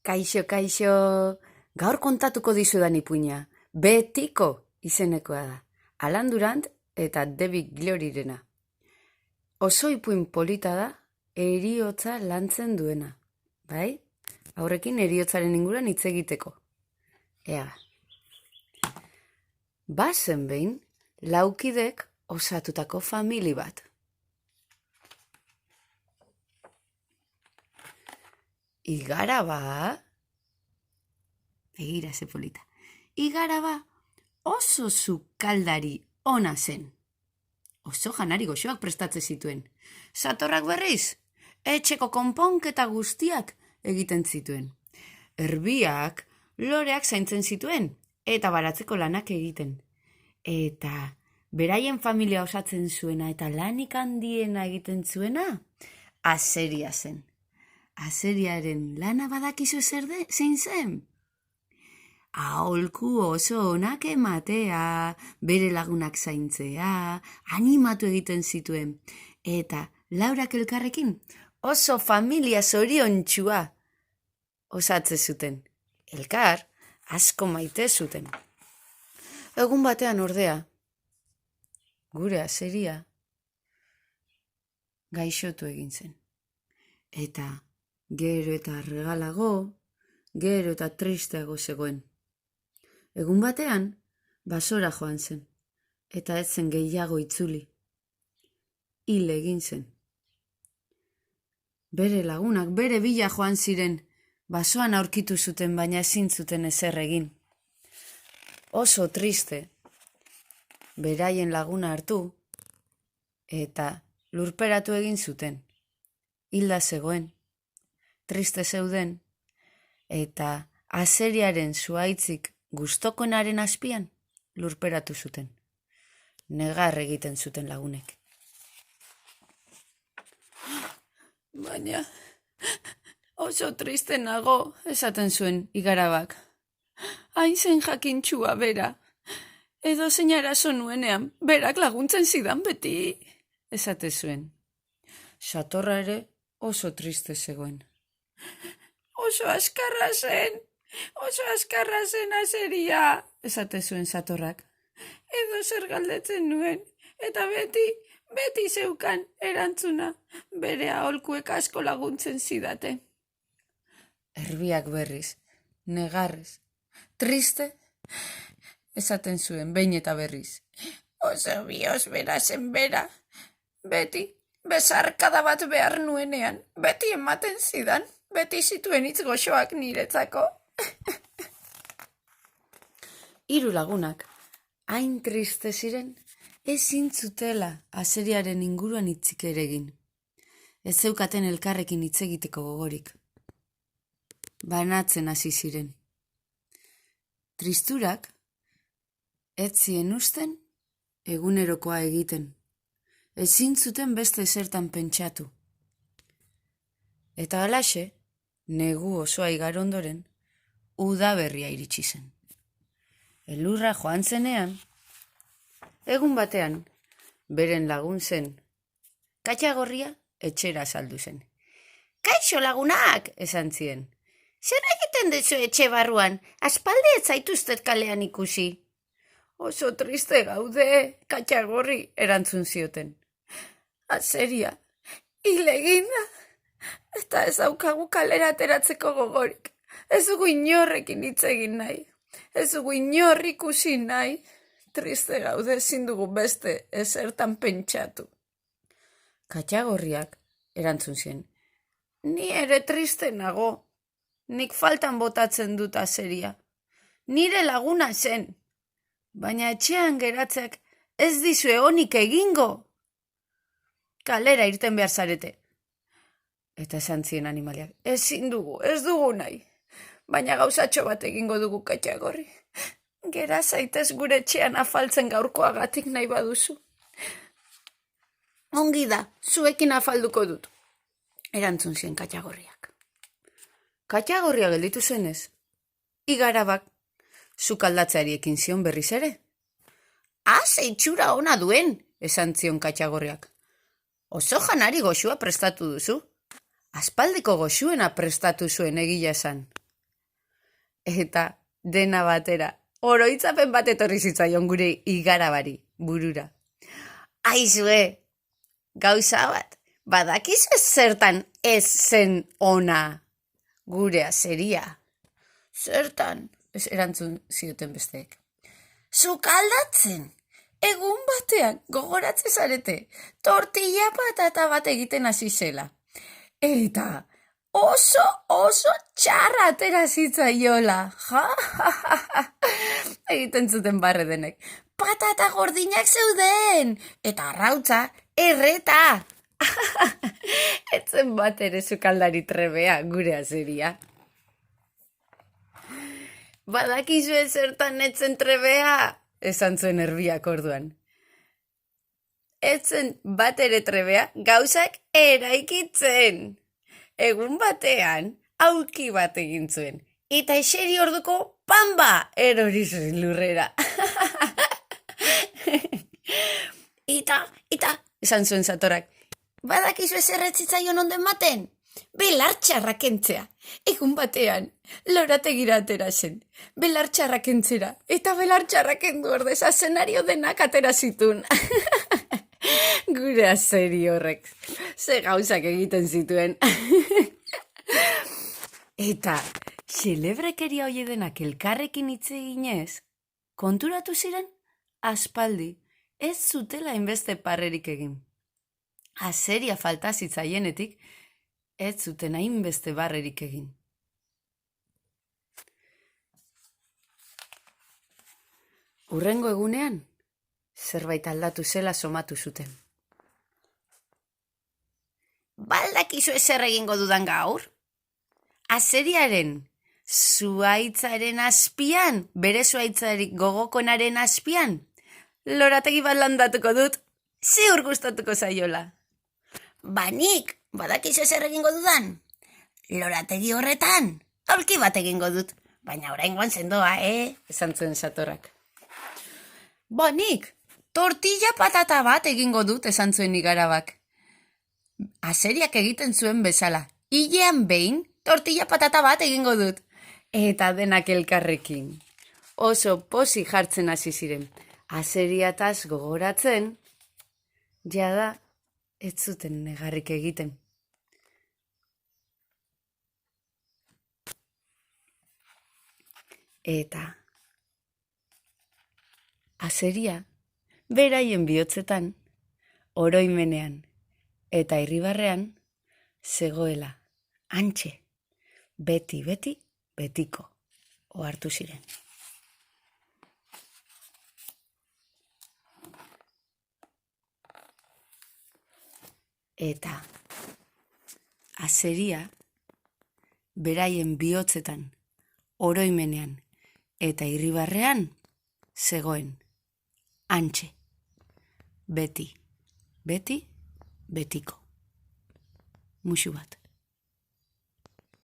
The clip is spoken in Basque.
Kaixo, kaixo, gaur kontatuko dizudan ipuina, Betiko izenekoa da, Alan Durant eta Debbie Gloryren. Oso ipuin polita da, heriotza lantzen duena, bai? Aurrekin heriotzaren inguruan hitz egiteko. Ea. Bazen behin, laukidek osatutako famili bat. Igaraba, begira ze polita, Igaraba oso sukaldari ona zen. Oso janari goxoak prestatze zituen. Satorrak berriz, etxeko konponketa guztiak egiten zituen. Erbiak, loreak zaintzen zituen, eta baratzeko lanak egiten. Eta beraien familia osatzen zuena eta lanik handiena egiten zuena, azeria zen. Azeriaren lana badakizu zein zen? Aholku oso onak ematea, bere lagunak zaintzea, animatu egiten zituen. Eta Laurak elkarrekin oso familia zoriontsua osatze zuten. Elkar asko maite zuten. Egun batean ordea, gure azeria gaixotu egin zen. Eta gero eta regalago, gero eta tristeago zegoen. Egun batean, basora joan zen, eta ez zen gehiago itzuli. Hil egin zen. Bere lagunak, bere bila joan ziren, basoan aurkitu zuten, baina ezin zuten ezer egin. Oso triste, beraien laguna hartu, eta lurperatu egin zuten. Hilda zegoen, triste zeuden, eta azeriaren zuaitzik gustokoenaren azpian lurperatu zuten. Negar egiten zuten lagunek. Baina, oso triste nago, esaten zuen Igarabak. Hain zen jakintxua bera. Edo zein arazo nuenean, berak laguntzen zidan beti, esate zuen. Satorra ere oso triste zegoen. Oso askarra zen azeria, esate zuen Satorrak. Edo zer galdetzen nuen, eta beti zeukan erantzuna, bere aholkuek asko laguntzen zidate. Erbiak berriz, negarrez, triste, esaten zuen behin eta berriz. Oso bioz bera zen bera, beti bezarkada bat behar nuenean, beti ematen zidan, beti zituen hitz goxoak niretzako. Hiru lagunak, hain triste ziren, ezin zutela azeriaren inguruan hitzik ere egin. Ez zeukaten elkarrekin hitz egiteko gogorik. Banatzen hasi ziren. Tristurak ez zien uzten egunerokoa egiten. Ezin zuten beste zertan pentsatu. Eta halaxe, negu osoa igaro ondoren, udaberria iritsi zen. Elurra joan zenean, egun batean, beren lagun zen, Katxagorria etxera saldu zen. Kaixo lagunak, esan zien. Zer egiten duzu etxe barruan, aspaldi ez zaituztet kalean ikusi. Oso triste gaude, Katxagorri, erantzun zioten. Azeria, hil egin da, eta ez daukagu kalera ateratzeko gogorik. Ez dugu inorrekin hitz egin nahi. Ez dugu inor ikusi nahi, triste gaude ezin dugu beste ezertan pentsatu. Katxagorriak erantzun zien, ni ere triste nago, nik faltan botatzen dut azeria. Nire laguna zen, baina etxean geratzeak ez dizue onik egingo. Kalera irten behar zarete. Eta esan zien animaliak, ezin dugu, ez dugu nahi. Baina gauzatxo bat egingo dugu Katxagorri. Gera zaitez gure etxean afaltzen gaurkoagatik nahi baduzu. Ongi da, zuekin afalduko dut, erantzun zien Katxagorriak. Katxagorria gelditu zenez, Igarabak sukaldatzeari ekin zion berriz ere. Ze itxura ona duen, esan zion Katxagorriak. Oso janari goxua prestatu duzu. Aspaldiko goxuena prestatu zuen egia esan. Eta dena batera, oroitzapen bat etorri zitzaion gure igarabari burura. Aizue, gauza bat, badakizu zertan ez zen ona gure azeria. Zertan, ez erantzun zioten besteek. Sukaldatzen, egun batean gogoratzen zarete, tortilla patata bat egiten hasi zela. Eta oso txarra atera zitzaiola. Egiten zuten barre denek. Patata gordinak zeuden, eta arrautza erreta. Etzen bat ere sukaldari trebea gure azeria. Badakizu zertan etzen trebea, esan zuen erbiak orduan. Etzen bat ere trebea gauzak eraikitzen. Egun batean, aulki bat egin zuen. Eta eseri orduko pamba erori zuen lurrera. Eta, esan zuen Zatorak, badakizu erretzitzaion onden baten? Belartxarra kentzea. Egun batean, lorategira atera zen. Belartxarra kentzera. Eta belartxarra kendu ordez, azenario denak atera zitun. Gure azeri horrek. Ze gauzak egiten zituen. Eta, xelebrekeria hoi denak elkarrekin hitz eginez, konturatu ziren, aspaldi, ez zutela inbeste parrerik egin. Azeria falta zitzaienetik, ez zuten hainbeste barrerik egin. Hurrengo egunean, zerbait aldatu zela somatu zuten. Baldakizu ezer egingo dudan gaur? Azeriaren zuhaitzaren azpian, bere zuhaitzarik gogokonaren azpian, lorategi bat landatuko dut, ziur gustatuko zaiola. Banik, badakizu ezer egingo dudan? Lorategi horretan, aulki bat egingo dut. Baina oraingoan sendoa, esan zuen Zatorak. Banik, tortilla patata bat egingo dut, esan zuen igarabak. Azeriak egiten zuen bezala. Hilean behin, tortilla patata bat egingo dut. Eta denak elkarrekin. Oso pozik jartzen hasi ziren. Azeriataz gogoratzen, jada, ez zuten negarrik egiten. Eta azeria, beraien bihotzetan, oroimenean eta irribarrean, zegoela, hantxe, beti, betiko, ohartu ziren. Eta azeria, beraien bihotzetan, oroimenean eta irribarrean, zegoen, hantxe, beti, betiko. Musu bat.